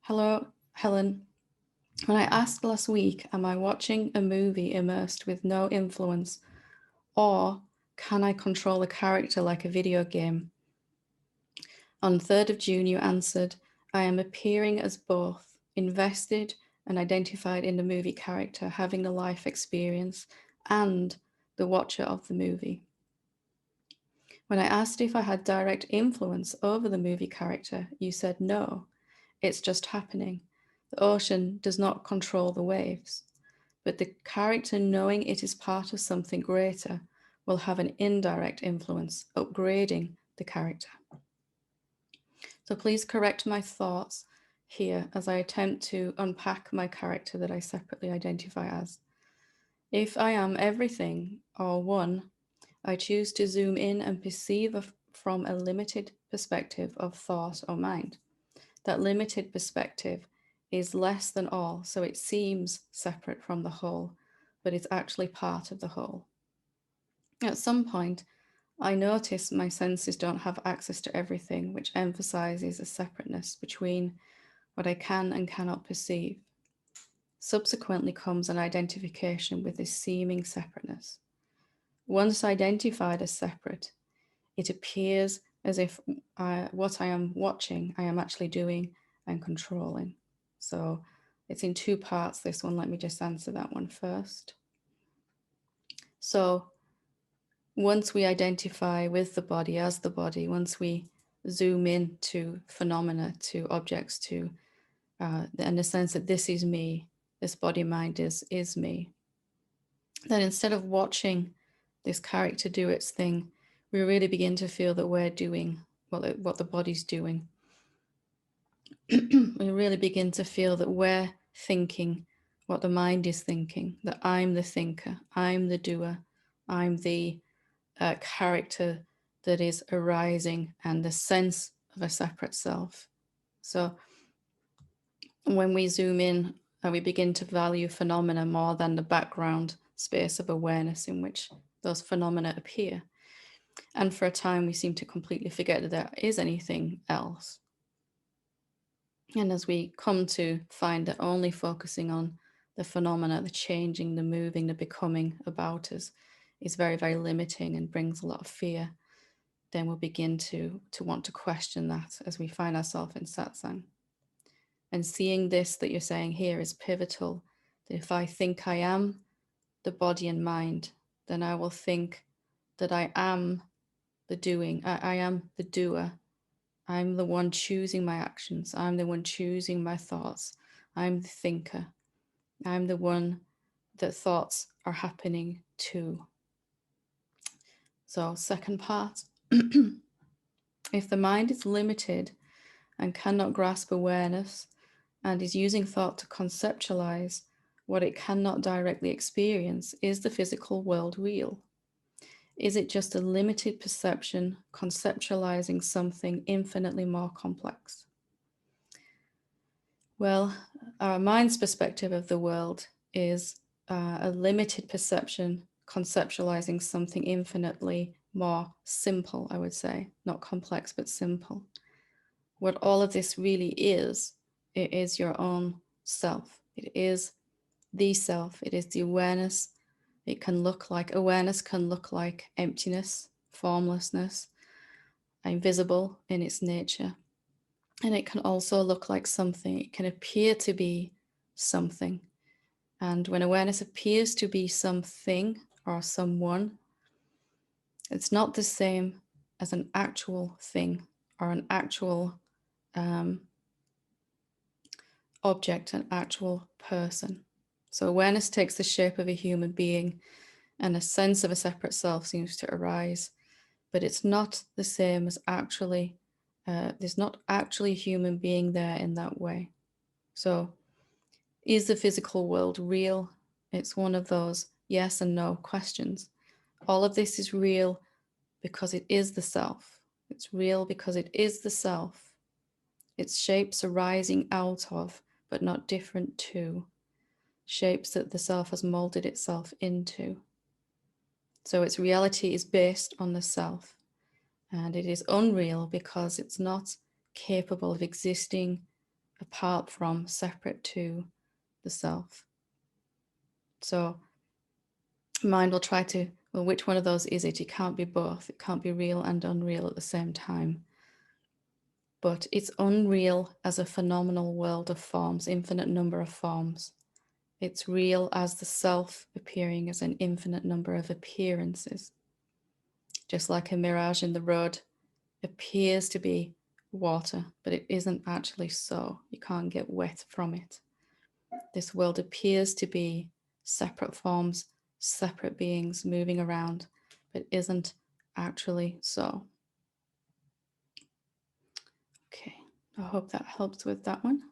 Hello, Helen. When I asked last week, am I watching a movie immersed with no influence, or can I control a character like a video game? On 3rd of June, you answered, I am appearing as both, invested and identified in the movie character, having the life experience, and the watcher of the movie. When I asked if I had direct influence over the movie character, you said no, it's just happening. The ocean does not control the waves, but the character, knowing it is part of something greater, will have an indirect influence, upgrading the character. So please correct my thoughts here as I attempt to unpack my character that I separately identify as. If I am everything or one, I choose to zoom in and perceive from a limited perspective of thought or mind. That limited perspective is less than all, so it seems separate from the whole, but it's actually part of the whole. At some point, I notice my senses don't have access to everything, which emphasizes a separateness between what I can and cannot perceive. Subsequently comes an identification with this seeming separateness. Once identified as separate, it appears as if what I am watching, I am actually doing and controlling. So it's in two parts, this one. Let me just answer that one first. So once we identify with the body as the body, once we zoom in to phenomena, to objects, to in the sense that this is me, this body mind is me, then instead of watching this character do its thing, we really begin to feel that we're doing what the body's doing. We really begin to feel that we're thinking what the mind is thinking, that I'm the thinker, I'm the doer, I'm the character that is arising, and the sense of a separate self. So when we zoom in, we begin to value phenomena more than the background space of awareness in which those phenomena appear. And for a time, we seem to completely forget that there is anything else. And as we come to find that only focusing on the phenomena, the changing, the moving, the becoming about us is very, very limiting and brings a lot of fear, then we'll begin to want to question that as we find ourselves in satsang. And seeing this that you're saying here is pivotal, that if I think I am the body and mind, then I will think that I am the doing, I am the doer. I'm the one choosing my actions. I'm the one choosing my thoughts. I'm the thinker. I'm the one that thoughts are happening to. So, second part, if the mind is limited and cannot grasp awareness and is using thought to conceptualize what it cannot directly experience, is the physical world real? Is it just a limited perception conceptualizing something infinitely more complex? Well, our mind's perspective of the world is a limited perception conceptualizing something infinitely more simple, I would say, not complex, but simple. What all of this really is, it is your own self. It is the self. It is the awareness. It can look like, awareness can look like emptiness, formlessness, invisible in its nature. And it can also look like something. It can appear to be something. And when awareness appears to be something or someone, it's not the same as an actual thing or an actual object, an actual person. So awareness takes the shape of a human being, and a sense of a separate self seems to arise, but it's not the same as actually, there's not actually a human being there in that way. So is the physical world real? It's one of those yes and no questions. All of this is real because it is the self. It's real because it is the self. Its shapes arising out of, but not different to, shapes that the self has molded itself into. So its reality is based on the self, and it is unreal because it's not capable of existing apart from, separate to the self. So mind will try to, well, which one of those is it? It can't be both. It can't be real and unreal at the same time. But it's unreal as a phenomenal world of forms, infinite number of forms. It's real as the self appearing as an infinite number of appearances. Just like a mirage in the road appears to be water, but it isn't actually so. You can't get wet from it. This world appears to be separate forms, separate beings moving around, but isn't actually so. Okay, I hope that helps with that one.